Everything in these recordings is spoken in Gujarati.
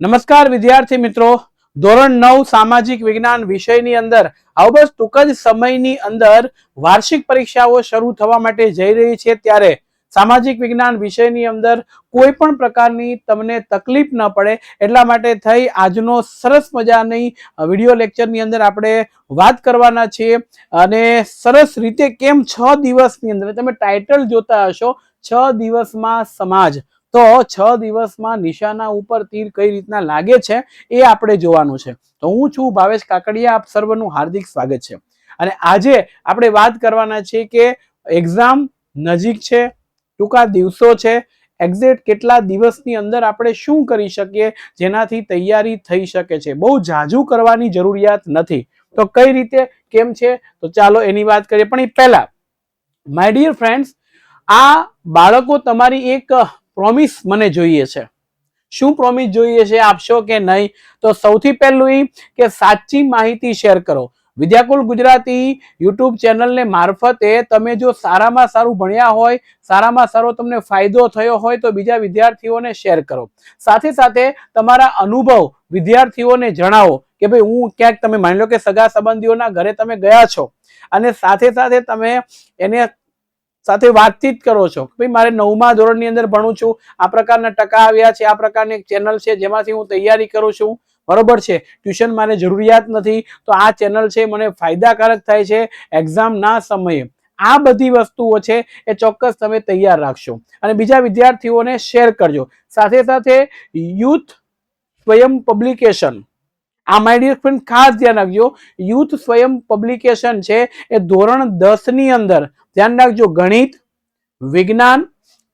નમસ્કાર વિદ્યાર્થી મિત્રો, ધોરણ 9 સામાજિક વિજ્ઞાન વિષયની અંદર આવો બસ ટૂંક જ સમયની અંદર વાર્ષિક પરીક્ષાઓ શરૂ થવા માટે જઈ રહી છે ત્યારે સામાજિક વિજ્ઞાન વિષયની અંદર કોઈ પણ પ્રકારની તમને તકલીફ ન પડે એટલા માટે થઈ આજનો સરસ મજાની વિડિયો લેક્ચરની અંદર આપણે વાત કરવાના છીએ અને સરસ રીતે કેમ 6 દિવસની અંદર તમે ટાઇટલ જોતા હશો 6 દિવસમાં સમાજ તો 6 દિવસમાં નિશાના ઉપર તીર કઈ રીતના લાગે છે એ આપણે જોવાનું છે। તો હું છું ભાવેશ કાકડિયા, આપ સર્વનું હાર્દિક સ્વાગત છે અને આજે આપણે વાત કરવાના છે કે એક્ઝામ નજીક છે, ટૂંકા દિવસો છે, એક્ઝેક્ટ કેટલા દિવસની અંદર આપણે શું કરી શકીએ જેનાથી તૈયારી થઈ શકે છે। બહુ ઝાઝું કરવાની જરૂરિયાત નથી, તો કઈ રીતે કેમ છે તો ચાલો એની વાત કરીએ। પણ એ પહેલા માય ડિયર ફ્રેન્ડ્સ, આ બાળકો તમારી એક પ્રોમિસ મને જોઈએ છે। શું પ્રોમિસ જોઈએ છે આપશો કે નહીં? તો સૌથી પહેલું કે સાચી માહિતી શેર કરો। વિદ્યાકુલ ગુજરાતી યુટ્યુબ ચેનલને મારફતે તમે જો સારામાં સારું ભણ્યા હોય, સારામાં સારો તમને ફાયદો થયો હોય તો બીજા વિદ્યાર્થીઓને શેર કરો। સાથે સાથે તમારા અનુભવ વિદ્યાર્થીઓને જણાવો કે ભાઈ હું ક્યાંક તમે માની લો કે સગા સંબંધીઓના ઘરે તમે ગયા છો અને સાથે સાથે તમે એને સાથે વાતચીત કરો છો કે ભાઈ મારે 9મા ધોરણની અંદર ભણું છું, આ પ્રકારના ટકા આવ્યા છે, આ પ્રકારની એક ચેનલ છે જેમાંથી હું તૈયારી કરું છું, બરોબર છે, ટ્યુશન મારે જરૂરિયાત નથી તો આ ચેનલ છે મને ફાયદાકારક થાય છે એક્ઝામના સમયે। આ બધી વસ્તુઓ છે એ ચોક્કસ તમે તૈયાર રાખશો અને બીજા વિદ્યાર્થીઓને શેર કરજો। સાથે સાથે યુથ સ્વયં પબ્લિકેશન, આ માય ડિયર ફ્રેન્ડ ખાસ ધ્યાન રાખજો, યુથ સ્વયં પબ્લિકેશન છે એ ધોરણ 10 ની અંદર ધ્યાન રાખજો, ગણિત, વિજ્ઞાન,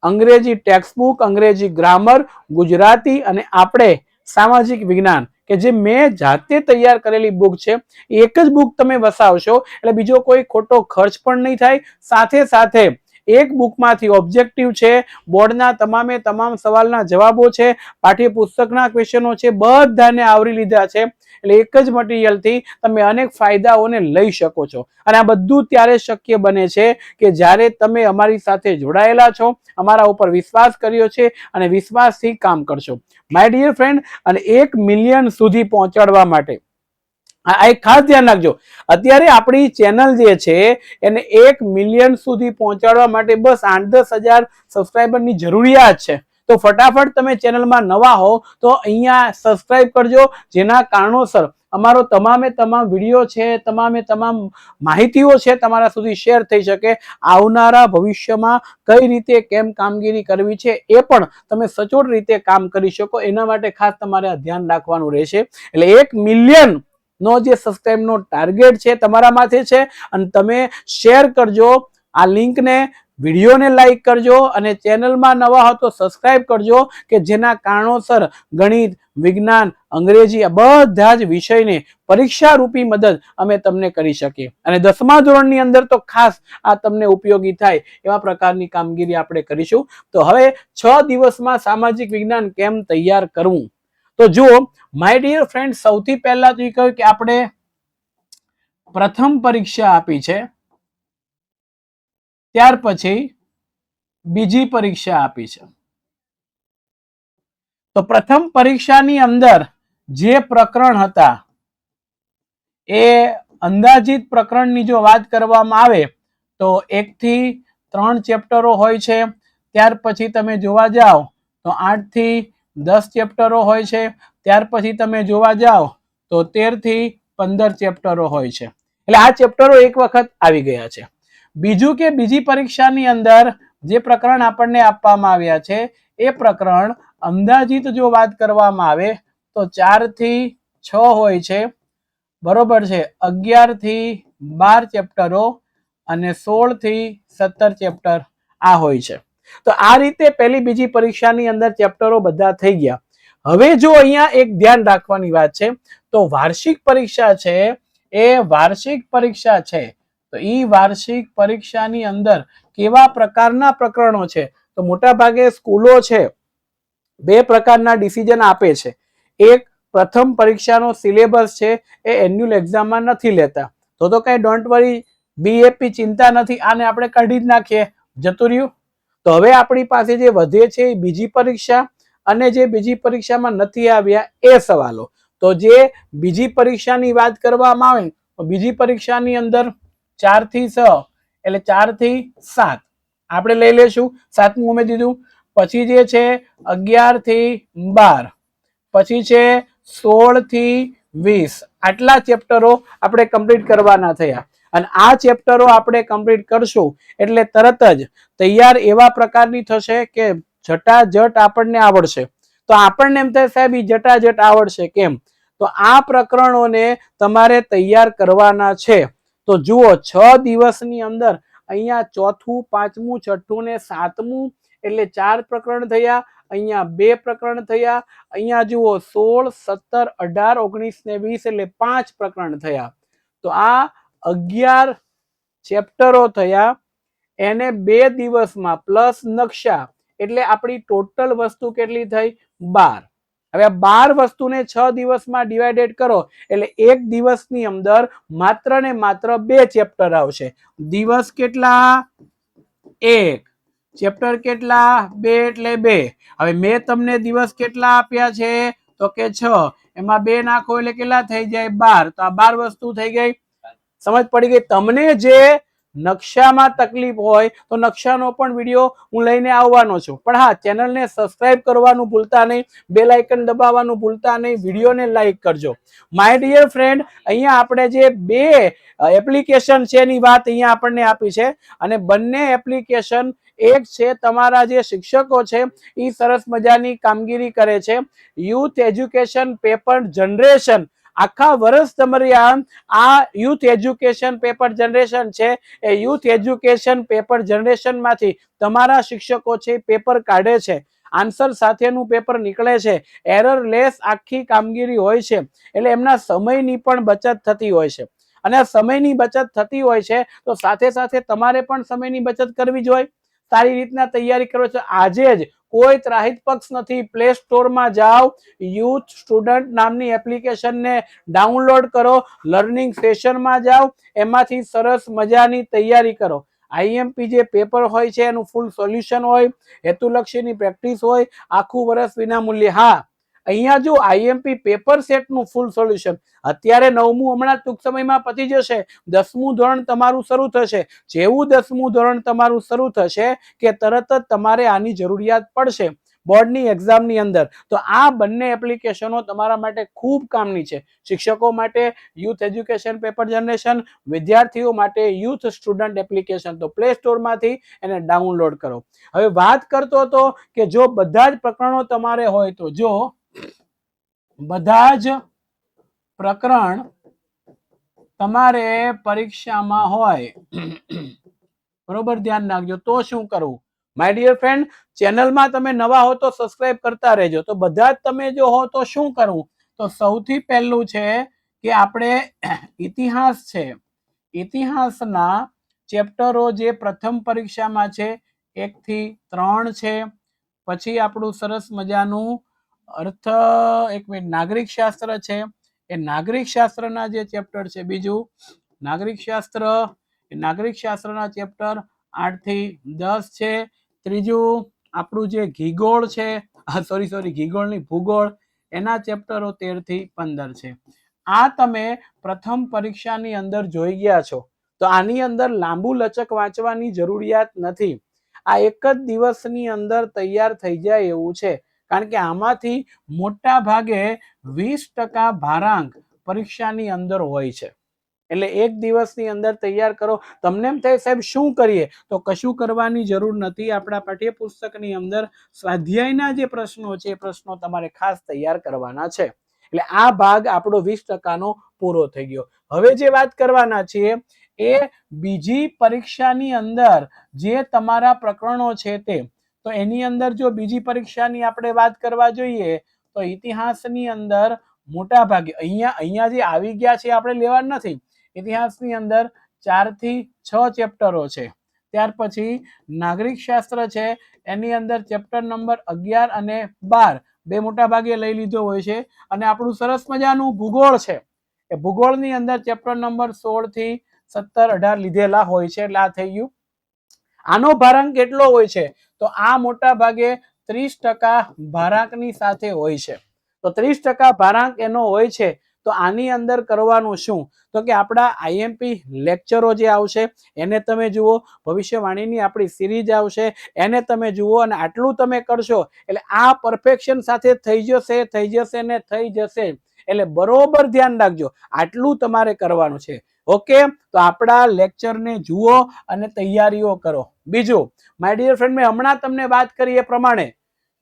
અંગ્રેજી ટેક્સ્ટબુક, અંગ્રેજી ગ્રામર, ગુજરાતી અને આપણે સામાજિક વિજ્ઞાન કે જે મેં જાતે તૈયાર કરેલી બુક છે, એક જ બુક તમે વસાવશો એટલે બીજો કોઈ ખોટો ખર્ચ પણ નહીં થાય। સાથે સાથે એક બુકમાંથી ઓબ્જેક્ટિવ છે, બોર્ડના તમામે તમામ સવાલના જવાબો છે, પાઠ્યપુસ્તકના ક્વેશ્ચનો છે, બધાને આવરી લીધા છે એટલે એક જ મટીરિયલથી તમે અનેક ફાયદાઓને લઈ શકો છો અને આ બધું ત્યારે શક્ય બને છે કે જ્યારે તમે અમારી સાથે જોડાયેલા છો, અમારા ઉપર વિશ્વાસ કર્યો છે અને વિશ્વાસથી કામ કરશો માય ડિયર ફ્રેન્ડ। અને 1 મિલિયન સુધી પહોંચાડવા માટે આ એક ખાસ ધ્યાન રાખજો, અત્યારે આપણી ચેનલ જે છે એને 1 મિલિયન સુધી પહોંચાડવા માટે બસ 8-10 હજાર સબસ્ક્રાઈબરની જરૂરિયાત છે। તો ફટાફટ તમે ચેનલમાં નવા હો તો અહીંયા સબસ્ક્રાઇબ કરજો, જેના કારણોસર અમારો તમામે તમામ વિડીયો છે, તમામે તમામ માહિતીઓ છે તમારા સુધી શેર થઈ શકે। આવનારા ભવિષ્યમાં કઈ રીતે કેમ કામગીરી કરવી છે એ પણ તમે સચોટ રીતે કામ કરી શકો, એના માટે ખાસ તમારે ધ્યાન રાખવાનું રહેશે। એટલે 1 મિલિયન નો જે સબસ્ક્રાઇબનો ટાર્ગેટ છે તમારા માથે છે અને તમે શેર કરજો, આ લિંકને, વિડીયોને લાઈક કરજો અને ચેનલમાં નવા હો તો સબસ્ક્રાઇબ કરજો કે જેના કારણોસર ગણિત, વિજ્ઞાન, અંગ્રેજી આ બધા જ વિષયને પરીક્ષા રૂપી મદદ અમે તમને કરી શકીએ અને 10મા ધોરણની અંદર તો ખાસ આ તમને ઉપયોગી થાય એવા પ્રકારની કામગીરી આપણે કરીશું। તો હવે 6 દિવસમાં સામાજિક વિજ્ઞાન કેમ તૈયાર કરવું? તો જુઓ માય ડિયર ફ્રેન્ડ, સૌથી પહેલા તો એ કહ્યું કે આપણે પ્રથમ પરીક્ષા આપી છે, ત્યાર પછી બીજી પરીક્ષા આપી છે। તો પ્રથમ પરીક્ષાની અંદર જે પ્રકરણ હતા એ અંદાજિત પ્રકરણની જો વાત કરવામાં આવે તો 1 થી 3 ચેપ્ટરો હોય છે, ત્યાર પછી તમે જોવા જાઓ તો 8 થી 10 ચેપ્ટરો હોય છે, ત્યાર પછી તમે જોવા જાઓ તો 13 થી 15 ચેપ્ટરો હોય છે। એટલે આ ચેપ્ટરો એક વખત આવી ગયા છે। બીજું કે બીજી પરીક્ષાની અંદર જે પ્રકરણ આપણને આપવામાં આવ્યા છે એ પ્રકરણ અંદાજિત જો વાત કરવામાં આવે તો 4 થી 6 હોય છે, બરોબર છે, 11 થી 12 ચેપ્ટરો અને 16 થી 17 ચેપ્ટર આ હોય છે। તો આ રીતે પહેલી બીજી પરીક્ષાની અંદર ચેપ્ટરો બધા થઈ ગયા। હવે જો અહીંયા એક ધ્યાન રાખવાની વાત છે તો વાર્ષિક પરીક્ષા છે એ વાર્ષિક પરીક્ષા છે તો એ વાર્ષિક પરીક્ષાની અંદર કેવા પ્રકારના પ્રકરણો છે? તો મોટા ભાગે સ્કૂલો છે 2 પ્રકારના ડિસિઝન આપે છે। એક, પ્રથમ પરીક્ષાનો સિલેબસ છે એ એન્યુઅલ એક્ઝામમાં નથી લેતા તો કઈ ડોન્ટ વરી, બીએપી ચિંતા નથી, આને આપણે કાઢી જ નાખીએ, જતું રહ્યું। તો હવે આપણી પાસે જે વધે છે એ બીજી પરીક્ષા અને જે બીજી પરીક્ષામાં નથી આવ્યા એ સવાલો. તો જે બીજી પરીક્ષાની વાત કરવામાં આવે તો બીજી પરીક્ષાની અંદર 4 થી 6 એટલે 4 થી 7 આપણે લઈ લેશું, 7મું ઉમેરી દીધું. પછી જે છે 11 થી 12, પછી છે 16 થી 20. આટલા ચેપ્ટરો આપણે કમ્પ્લીટ કરવાના થયા. અને આ ચેપ્ટરો આપણે કમ્પ્લીટ કરશું એટલે તરત જ તૈયાર એવા પ્રકારની થશે કે જટાજટ આપણને આવડશે. તો આપણને એમ થાય સાહેબ જટાજટ આવડશે કેમ? તો આ પ્રકરણોને તમારે તૈયાર કરવાના છે. તો જુઓ 6 દિવસની અંદર અહીંયા 4થું 5મું 6થું ને 7મું એટલે 4 પ્રકરણ થયા. અહીંયા 2 પ્રકરણ થયા. અહીંયા જુઓ 16 17 18 19 ને 20 એટલે 5 પ્રકરણ થયા. તો આ 11 ચેપ્ટરો થયા. એને 2 દિવસમાં પ્લસ નકશા એટલે આપણી ટોટલ વસ્તુ કેટલી થઈ? 12. હવે 12 વસ્તુને 6 દિવસમાં ડિવાઇડેડ કરો એટલે એક દિવસની અંદર માત્ર ને માત્ર 2 ચેપ્ટર આવશે. દિવસ કેટલા? 1. ચેપ્ટર કેટલા? 2 એટલે 2. હવે મેં તમને દિવસ કેટલા આપ્યા છે? તો કે 6. એમાં 2 નાખો એટલે કેટલા થઈ જાય? 12. તો આ 12 વસ્તુ થઈ ગઈ. સમજ પડી ગઈ? તમને જે નકશામાં તકલીફ હોય તો નકશાનો પણ વિડીયો હું લઈને આવવાનો છું. પણ હા, ચેનલને સબસ્ક્રાઇબ કરવાનું ભૂલતા નહીં, બેલ આઇકન દબાવવાનું ભૂલતા નહીં, વિડીયોને લાઈક કરજો. માય ડિયર ફ્રેન્ડ, અહીંયા આપણે જે 2 એપ્લિકેશન છે એની વાત અહીંયા આપણને આપી છે. અને બંને એપ્લિકેશન એક છે તમારા જે શિક્ષકો છે એ સરસ મજાની કામગીરી કરે છે. યુથ એજ્યુકેશન પેપર જનરેશન આખા વર્ષ દરમિયાન આ યુથ એજ્યુકેશન પેપર જનરેશન છે એ યુથ એજ્યુકેશન પેપર જનરેશન માંથી તમારા શિક્ષકો છે પેપર કાઢે છે. આન્સર સાથેનું પેપર નીકળે છે. એરર લેસ આખી કામગીરી હોય છે. એટલે એમના સમયની પણ બચત થતી હોય છે. અને આ સમયની બચત થતી હોય છે તો સાથે સાથે તમારે પણ સમયની બચત કરવી જોઈએ. સારી રીતના તૈયારી કરો છો. આજે જ કોઈ ત્રાહિત પક્ષ નથી. પ્લે સ્ટોરમાં જાઓ, યુથ સ્ટુડન્ટ નામની એપ્લિકેશનને ડાઉનલોડ કરો, લર્નિંગ સેશનમાં જાઓ, એમાંથી સરસ મજાની તૈયારી કરો. આઈએમપી જે પેપર હોય છે એનું ફૂલ સોલ્યુશન હોય, હેતુલક્ષીની પ્રેક્ટિસ હોય, આખું વર્ષ વિનામૂલ્યે. હા, અહીંયા જો આઈએમપી પેપર સેટનું ફૂલ સોલ્યુશન અત્યારે 9મું હમણાં ટૂંક સમયમાં પતી જશે. 10મું ધોરણ તમારું શરૂ થશે. જેવું 10મું ધોરણ તમારું શરૂ થશે કે તરત જ તમારે આની જરૂરિયાત પડશે બોર્ડની એક્ઝામની અંદર. તો આ બંને એપ્લિકેશનો તમારા માટે ખૂબ કામની છે. શિક્ષકો માટે યુથ એજ્યુકેશન પેપર જનરેશન, વિદ્યાર્થીઓ માટે યુથ સ્ટુડન્ટ એપ્લિકેશન. તો પ્લે સ્ટોરમાંથી એને ડાઉનલોડ કરો. હવે વાત કરતો હતો કે જો બધા જ પ્રકરણો તમારે હોય તો જો બધા જ પ્રકરણ તમારે પરીક્ષામાં હોય, બરોબર, ધ્યાન રાખજો. તો શું કરવું? માય ડિયર ફ્રેન્ડ, ચેનલમાં તમે નવા હો તો સબસ્ક્રાઇબ કરતા રહેજો. તો બધા જ તમે જો હો તો શું કરવું? તો સૌથી પહેલું છે કે આપણે ઇતિહાસ છે, ઇતિહાસના ચેપ્ટરો જે પ્રથમ પરીક્ષામાં છે 1 થી 3 છે. પછી આપણું સરસ મજાનું અર્થ, એક મિનિટ, નાગરિક શાસ્ત્ર છે. એ નાગરિક શાસ્ત્રના જે ચેપ્ટર છે, બીજું નાગરિક શાસ્ત્ર, નાગરિક શાસ્ત્રના ચેપ્ટર 8 થી 10 છે. ત્રીજું આપણું જે ભૂગોળ છે, ભૂગોળની ભૂગોળ, એના ચેપ્ટરો 13 થી 15 છે. આ તમે પ્રથમ પરીક્ષાની અંદર જોઈ ગયા છો. તો આની અંદર લાંબુ લચક વાંચવાની જરૂરિયાત નથી. આ એક જ દિવસની અંદર તૈયાર થઈ જાય એવું છે. કારણ કે આમાંથી મોટા ભાગે 20% ભારાંક પરીક્ષાની અંદર હોય છે. એટલે એક દિવસની અંદર તૈયાર કરો. તમને એમ થાય સાહેબ શું કરીએ? તો કશું કરવાની જરૂર નથી. આપણા પાઠ્યપુસ્તકની અંદર સ્વાધ્યાયના જે પ્રશ્નો છે એ પ્રશ્નો તમારે ખાસ તૈયાર કરવાના છે. એટલે આ ભાગ આપણો 20%નો પૂરો થઈ ગયો. હવે જે વાત કરવાના છીએ એ બીજી પરીક્ષાની અંદર જે તમારા પ્રકરણો છે તે. તો એની અંદર જો બીજી પરીક્ષાની આપણે વાત કરવા જોઈએ તો ઇતિહાસની અંદર મોટા ભાગે અહીંયા જે આવી ગયા છે આપણે લેવાના નથી. ઇતિહાસની અંદર 4 થી 6 ચેપ્ટરો છે. ત્યાર પછી નાગરિક શાસ્ત્ર છે, એની અંદર ચેપ્ટર નંબર 11 અને 12 બે મોટા ભાગે લઈ લીધો હોય છે. અને આપણું સરસ મજાનું ભૂગોળ છે, એ ભૂગોળની અંદર ચેપ્ટર નંબર 16 થી 17 18 લીધેલા હોય છે. એટલે આ થઈ ગયું. આનો ભારાંક કેટલો હોય છે? તો આ મોટા ભાગે 30% ભારાંકની સાથે હોય છે. તો 30% ભારાંક એનો હોય છે. તો આની અંદર કરવાનું શું? તો કે આપણા આઈએમપી લેક્ચરો જે આવશે એને તમે જુઓ, ભવિષ્યવાણીની આપણી સિરીઝ આવશે એને તમે જુઓ, અને આટલું તમે કરશો એટલે આ પરફેક્શન સાથે થઈ જશે ને થઈ જશે. એટલે બરોબર ધ્યાન રાખજો, આટલું તમારે કરવાનું છે. ઓકે, તો આપણા લેક્ચરને જુઓ અને તૈયારીઓ કરો. બીજું માય ડિયર ફ્રેન્ડ, મેં હમણાં તમને વાત કરી એ પ્રમાણે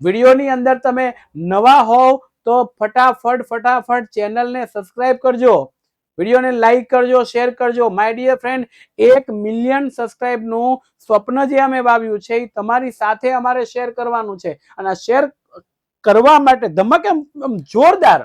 વિડીયોની અંદર તમે નવા હોવ તો ફટાફટ ચેનલને સબસ્ક્રાઇબ કરજો, વિડીયોને લાઈક કરજો, શેર કરજો. માય ડિયર ફ્રેન્ડ, 1 મિલિયન સબસ્ક્રાઇબનું સ્વપ્ન જે અમે વાવ્યું છે એ તમારી સાથે અમારે શેર કરવાનું છે. અને આ શેર કરવા માટે ધમક જોરદાર,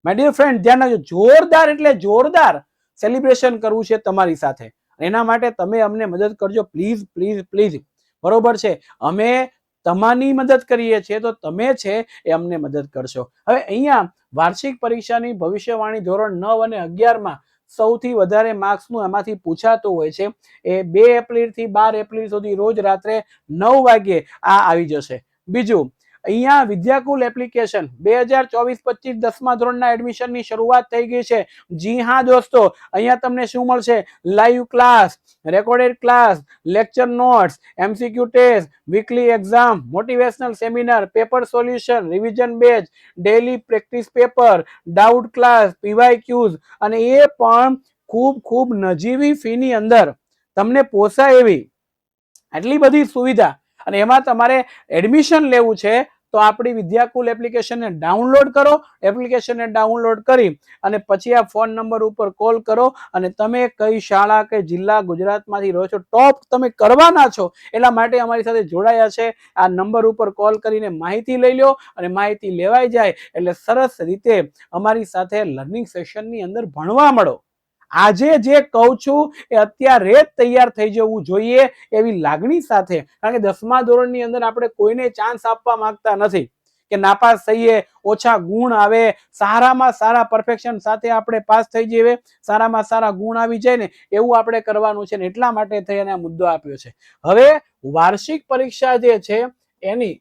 માય ડિયર ફ્રેન્ડ ધ્યાન રાખજો, જોરદાર એટલે જોરદાર સેલિબ્રેશન કરવું છે તમારી સાથે. એના માટે તમે અમને મદદ કરજો, પ્લીઝ પ્લીઝ પ્લીઝ. બરોબર છે, અમે તમારી મદદ કરીએ છીએ તો તમે છે એ અમને મદદ કરશો. હવે અહીંયા વાર્ષિક પરીક્ષાની ભવિષ્યવાણી ધોરણ 9 અને 11માં સૌથી વધારે માર્ક્સનું એમાંથી પૂછાતું હોય છે એ 2 એપ્રિલ થી 12 એપ્રિલ સુધી રોજ રાત્રે 9 વાગ્યે આ આવી જશે. બીજું, અહીંયા વિદ્યાકુલ એપ્લિકેશન 2024-25 10મા ધોરણના એડમિશનની શરૂઆત થઈ ગઈ છે. જી હા દોસ્તો, અહીંયા તમને શું મળશે? Live class, recorded class, lecture notes, MCQ test, weekly exam, motivational seminar, paper solution, revision batch, daily practice paper, doubt class, PYQs, અને એ પણ ખૂબ નજીવી ફીની અંદર તમને પોસાય એવી આટલી બધી સુવિધા. અને એમાં તમારે એડમિશન લેવું છે તો આપણી વિદ્યાકુલ એપ્લિકેશનને ડાઉનલોડ કરો. એપ્લિકેશનને ડાઉનલોડ કરી અને પછી આ ફોન નંબર ઉપર કોલ કરો અને તમે કઈ શાળા કે જિલ્લા ગુજરાતમાંથી રહો છો, ટોપ તમે કરવાના છો એટલા માટે અમારી સાથે જોડાયા છે. આ નંબર ઉપર કોલ કરીને માહિતી લઈ લો, અને માહિતી લેવાઈ જાય એટલે સરસ રીતે અમારી સાથે લર્નિંગ સેશનની અંદર ભણવા મળો. આજે જે કહું છું એ અત્યારે જ તૈયાર થઈ જવું જોઈએ એવી લાગણી સાથે, કારણ કે 10મા ધોરણની અંદર આપણે કોઈને ચાન્સ આપવા માંગતા નથી કે નાપાસ થઈએ, ઓછા ગુણ આવે, સારામાં સારા પરફેક્શન સાથે આપણે પાસ થઈ જઈએ, સારામાં સારા ગુણ આવી જાય ને એવું આપણે કરવાનું છે ને એટલા માટે થઈ અને આ મુદ્દો આપ્યો છે. હવે વાર્ષિક પરીક્ષા જે છે એની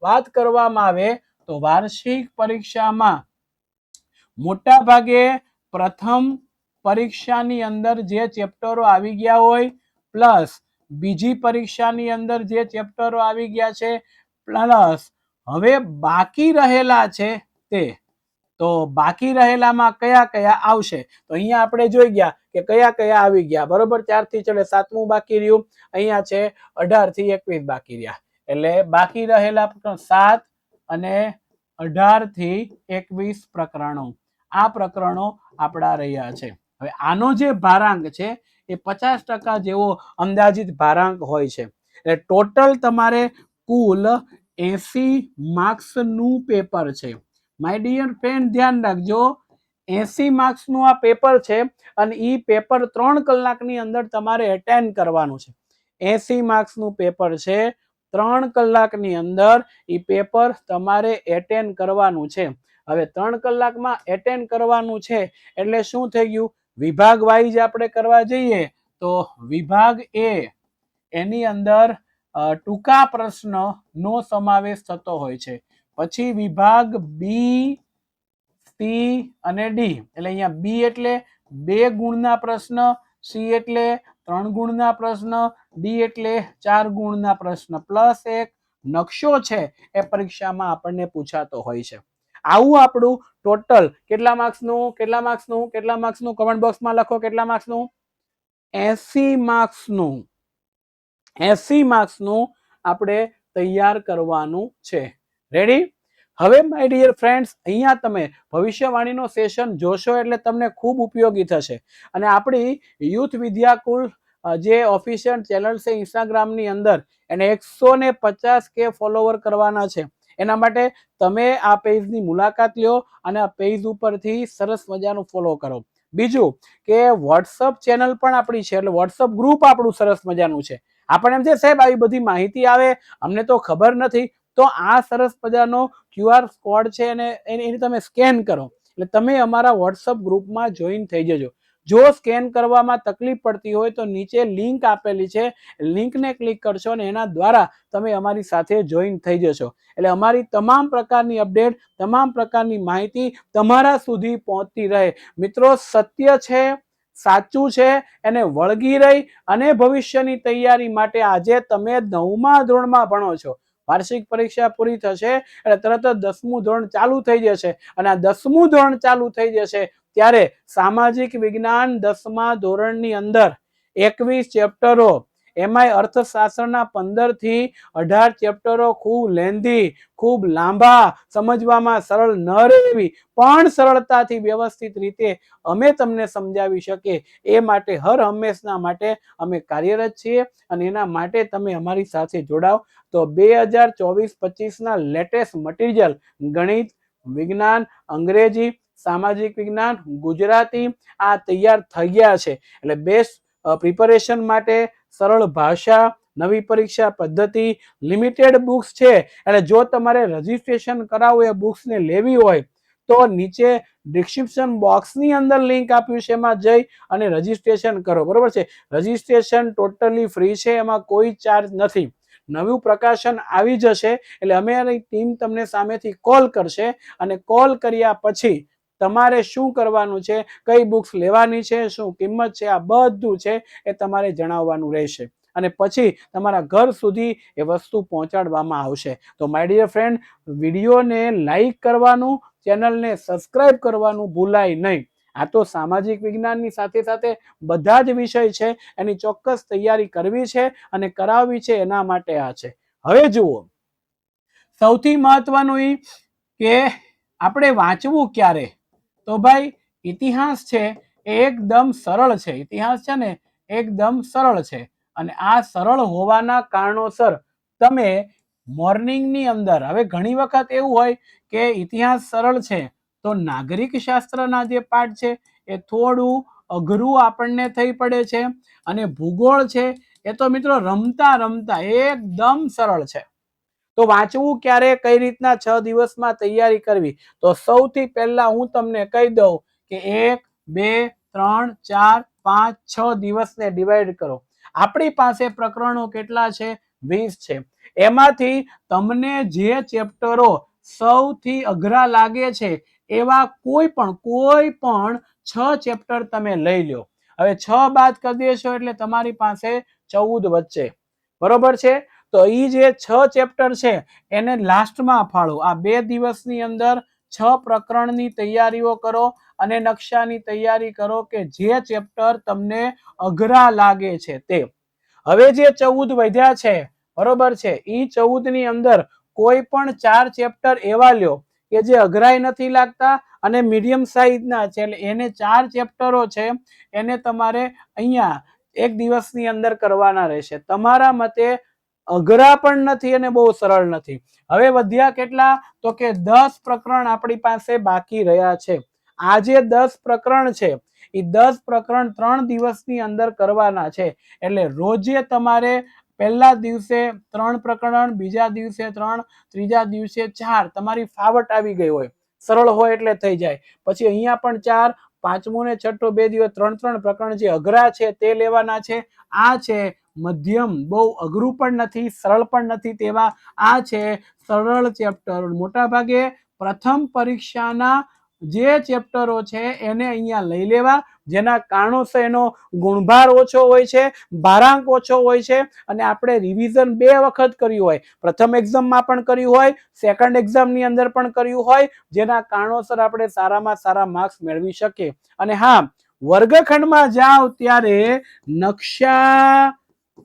વાત કરવામાં આવે તો વાર્ષિક પરીક્ષામાં મોટા ભાગે પ્રથમ પરીક્ષાની અંદર જે ચેપ્ટરો આવી ગયા હોય પ્લસ બીજી પરીક્ષાની અંદર જે ચેપ્ટરો આવી ગયા છે પ્લસ હવે બાકી રહેલા છે તે, તો બાકી રહેલામાં કયા કયા આવશે? તો અહીંયા આપણે જોઈ ગયા કે કયા કયા આવી ગયા. બરોબર, 4 થી ચડે 7મું બાકી રહ્યું, અહીંયા છે 18 થી 21 બાકી રહ્યા. એટલે બાકી રહેલા 7 અને 18 થી 21 પ્રકરણો, આ પ્રકરણો આપણા રહ્યા છે. હવે આનો જે ભારાંક છે એ 50% જેવો અંદાજિત ભારાંક હોય છે. એટલે ટોટલ તમારે કુલ 80 માર્ક્સનું પેપર છે. માય ડિયર ફ્રેન્ડ ધ્યાન રાખજો, 80 માર્ક્સનું આ પેપર છે અને એ પેપર 3 કલાકની અંદર તમારે એટેન્ડ કરવાનું છે. 80 માર્ક્સનું પેપર છે, 3 કલાકની અંદર એ પેપર તમારે એટેન્ડ કરવાનું છે. હવે 3 કલાકમાં એટેન્ડ કરવાનું છે એટલે શું થઈ ગયું? વિભાગ વાઇઝ આપણે કરવા જઈએ તો વિભાગ એ એની અંદર ટૂંકા પ્રશ્નનો સમાવેશ થતો હોય છે. પછી વિભાગ બી, સી અને ડી, એટલે અહીંયા બી એટલે 2 ગુણના પ્રશ્ન, સી એટલે 3 ગુણના પ્રશ્ન, ડી એટલે 4 ગુણના પ્રશ્ન પ્લસ એક નકશો છે એ પરીક્ષામાં આપણને પૂછાતો હોય છે. આવું આપણું ટોટલ કેટલા માર્ક્સનું કમેન્ટ બોક્સમાં લખો. કેટલા માર્ક્સનું? 80 માર્ક્સનું આપણે તૈયાર કરવાનું છે. રેડી? હવે માય ડિયર ફ્રેન્ડ્સ, અહીંયા તમે ભવિષ્યવાણીનો સેશન જોશો એટલે તમને ખૂબ ઉપયોગી થશે. અને આપણી યુથ વિદ્યાકુલ જે ઓફિશિયલ ચેનલ છે ઇન્સ્ટાગ્રામની અંદર એને 150K ફોલોવર કરવાના છે. એના માટે તમે આ પેજની મુલાકાત લ્યો અને આ પેજ ઉપરથી સરસ મજાનું ફોલો કરો. બીજું કે વોટ્સઅપ ચેનલ પણ આપણી છે, એટલે વોટ્સઅપ ગ્રુપ આપણું સરસ મજાનું છે. આપણને એમ છે સાહેબ આવી બધી માહિતી આવે અમને તો ખબર નથી, તો આ સરસ મજાનો QR કોડ છે અને એની તમે સ્કેન કરો એટલે તમે અમારા વોટ્સઅપ ગ્રુપમાં જોઈન થઈ જજો. જો સ્કેન કરવામાં તકલીફ પડતી હોય તો નીચે લિંક આપેલી છે, લિંકને ક્લિક કરશો અને એના દ્વારા તમે અમારી સાથે જોઈન થઈ જશો. એટલે અમારી તમામ પ્રકારની અપડેટ, તમામ પ્રકારની માહિતી તમારા સુધી પહોંચતી રહે. મિત્રો, સત્ય છે, સાચું છે, એને વળગી રહી અને ભવિષ્યની તૈયારી માટે આજે તમે 9મા ધોરણમાં ભણો છો, વાર્ષિક પરીક્ષા પૂરી થશે એટલે તરત જ 10મું ધોરણ ચાલુ થઈ જશે અને આ 10મું ધોરણ ચાલુ થઈ જશે ત્યારે સામાજિક વિજ્ઞાન 10મા ધોરણની અંદર 21 ચેપ્ટરો, એમાંય અર્થશાસ્ત્રના 15 થી 18 ચેપ્ટરો ખૂબ લેન્ધી, ખૂબ લાંબા, સમજવામાં સરળ ન રહે એવી પણ સરળતાથી વ્યવસ્થિત રીતે અમે તમને સમજાવી શકીએ એ માટે હર હંમેશના માટે અમે કાર્યરત છીએ અને એના માટે તમે અમારી સાથે જોડાઓ. તો 2024-25ના લેટેસ્ટ મટીરિયલ ગણિત, વિજ્ઞાન, અંગ્રેજી, સામાજિક વિજ્ઞાન, ગુજરાતી આ તૈયાર થઈ ગયા છે. એટલે બેસ્ટ પ્રિપેરેશન માટે સરળ ભાષા, નવી પરીક્ષા પદ્ધતિ, લિમિટેડ બુક્સ છે. એટલે જો તમારે રજીસ્ટ્રેશન કરાવવું, એ બુક્સને લેવી હોય તો નીચે ડિસ્ક્રિપ્શન બોક્સની અંદર લિંક આપ્યું છે, એમાં જઈ અને રજીસ્ટ્રેશન કરો. બરોબર છે? રજીસ્ટ્રેશન ટોટલી ફ્રી છે, એમાં કોઈ ચાર્જ નથી. નવું પ્રકાશન આવી જશે એટલે અમારી ટીમ તમને સામેથી કોલ કરશે અને કોલ કર્યા પછી તમારે શું કરવાનું છે, કઈ બુક્સ લેવાની છે, શું કિંમત છે, આ બધું છે એ તમારે જણાવવાનું રહેશે અને પછી તમારા ઘર સુધી એ વસ્તુ પહોંચાડવામાં આવશે. તો માય ડિયર ફ્રેન્ડ, વિડીયોને લાઈક કરવાનું, ચેનલને સબસ્ક્રાઇબ કરવાનું ભૂલાય નહીં. આ તો સામાજિક વિજ્ઞાનની સાથે સાથે બધા જ વિષય છે, એની ચોક્કસ તૈયારી કરવી છે અને કરાવવી છે, એના માટે આ છે. હવે જુઓ, સૌથી મહત્વનું એ કે આપણે વાંચવું ક્યારે, તો ભાઈ ઇતિહાસ છે એ એકદમ સરળ છે. ઇતિહાસ છે ને એકદમ સરળ છે અને આ સરળ હોવાના કારણોસર તમે મોર્નિંગની અંદર, હવે ઘણી વખત એવું હોય કે ઇતિહાસ સરળ છે તો નાગરિક શાસ્ત્રના જે પાઠ છે એ થોડું અઘરું આપણને થઈ પડે છે અને ભૂગોળ છે એ તો મિત્રો રમતા રમતા એકદમ સરળ છે. તો વાંચવું ક્યારે, કઈ રીતના 6 દિવસમાં તૈયારી કરવી, તો સૌથી પહેલા હું તમને કહી દઉં કે 1, 2, 3, 4, 5, 6 દિવસને ડિવાઈડ કરો. આપણી પાસે પ્રકરણો કેટલા છે? 20 છે. એમાંથી તમને જે ચેપ્ટરો સૌથી અઘરા લાગે છે એવા કોઈ પણ 6 ચેપ્ટર તમે લઈ લો. હવે 6 બાદ કરી દેશો એટલે તમારી પાસે 14 વચ્ચે. બરોબર છે? તો એ જે 6 ચેપ્ટર છે એને લાસ્ટમાં ફાળો. આ 2 દિવસની અંદર 6 પ્રકરણની તૈયારીઓ કરો અને નકશાની તૈયારી કરો કે જે ચેપ્ટર તમને અઘરા લાગે છે તે. હવે જે 14 વધ્યા છે, બરોબર છે, એ 14 ની અંદર કોઈ પણ 4 ચેપ્ટર એવા લ્યો કે જે અઘરાઈ નથી લાગતા અને મીડિયમ સાઈઝના છે, એટલે એને 4 ચેપ્ટરો છે એને તમારે અહીંયા એક દિવસની અંદર કરવાના રહેશે. તમારા મતે અઘરા પણ નથી અને બહુ સરળ નથી. હવે વધ્યા કેટલા, તો કે 10 પ્રકરણ આપણી પાસે બાકી રહ્યા છે. આ જે 10 પ્રકરણ છે એ 10 પ્રકરણ 3 દિવસની અંદર કરવાના છે. એટલે રોજે તમારે પહેલા દિવસે 3 પ્રકરણ, બીજા દિવસે 3, ત્રીજા દિવસે 4, તમારી ફાવટ આવી ગઈ હોય, સરળ હોય એટલે થઈ જાય. પછી અહીંયા પણ 4, પાંચમું ને છઠ્ઠું 2 દિવસ 3 પ્રકરણ જે અઘરા છે તે લેવાના છે. આ છે મધ્યમ, બહુ અઘરું પણ નથી, સરળ પણ નથી તેવા આ છે સરળ ચેપ્ટર. મોટા ભાગે પ્રથમ પરીક્ષાના જે ચેપ્ટરો છે એને અહીંયા લઈ લેવા, જેના કારણોસર એનો ગુણભાર ઓછો હોય છે, ભારાંક ઓછો હોય છે અને આપણે રિવિઝન 2 વખત કર્યું હોય, પ્રથમ એક્ઝામમાં પણ કર્યું હોય, સેકન્ડ એક્ઝામની અંદર પણ કર્યું હોય, જેના કારણોસર આપણે સારામાં સારા માર્ક્સ મેળવી શકીએ. અને હા, વર્ગખંડમાં જાઓ ત્યારે નકશા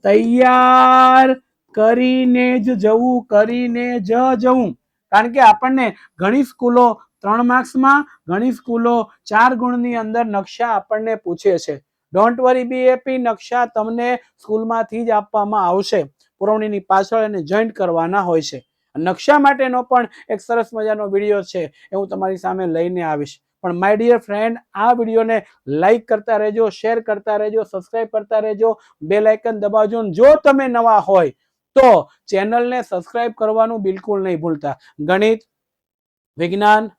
તૈયાર કરીને જ જવું, કરીને જ જવું. કારણ કે આપણને ઘણી સ્કૂલો 3 માર્ક્સમાં, ઘણી સ્કૂલો 4 ગુણની અંદર નકશા આપણને પૂછે છે. ડોન્ટ વરી બી હેપી, નકશા તમને સ્કૂલમાંથી જ આપવામાં આવશે. પુરવણીની પાછળ એને જોઈન્ટ કરવાના હોય છે. નકશા માટેનો પણ એક સરસ મજાનો વિડીયો છે એ હું તમારી સામે લઈને આવીશ. પણ માય ડિયર ફ્રેન્ડ, આ વિડીયોને લાઈક કરતા રહેજો, શેર કરતા રહેજો, સબસ્ક્રાઇબ કરતા રહેજો, બેલ આઇકન દબાવજો. જો તમે નવા હોય તો ચેનલને સબસ્ક્રાઇબ કરવાનું બિલકુલ નહીં ભૂલતા. ગણિત, વિજ્ઞાન,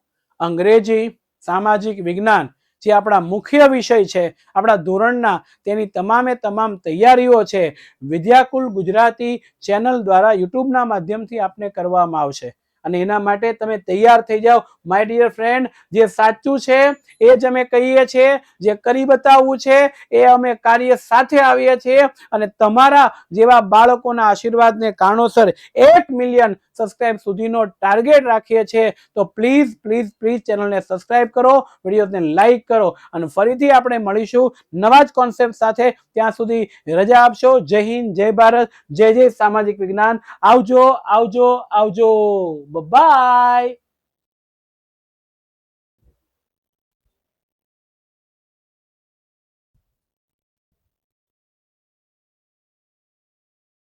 અંગ્રેજી, સામાજિક વિજ્ઞાન જે આપણા મુખ્ય વિષય છે આપણા ધોરણના તેની તમામે તમામ તૈયારીઓ છે વિદ્યાકુલ ગુજરાતી ચેનલ દ્વારા યુટ્યુબના માધ્યમથી આપને કરવામાં આવશે અને એના માટે તમે તૈયાર થઈ જાઓ માય ડિયર ફ્રેન્ડ જે સાચું છે એ જ અમે કહીએ છીએ જે કરી બતાવવું છે એ અમે કાર્ય સાથે આવીએ છીએ અને તમારા જેવા બાળકોના આશીર્વાદને કારણોસર 1 મિલિયન સબસ્ક્રાઇબ સુધીનો ટાર્ગેટ રાખીએ છીએ તો પ્લીઝ પ્લીઝ પ્લીઝ ચેનલને સબસ્ક્રાઇબ કરો વિડીયોને લાઈક કરો અને ફરીથી આપણે મળીશું નવા જ કોન્સેપ્ટ સાથે ત્યાં સુધી રજા આપશો જય હિન્દ જય ભારત જય જય સામાજિક વિજ્ઞાન આવજો આવજો આવજો બાય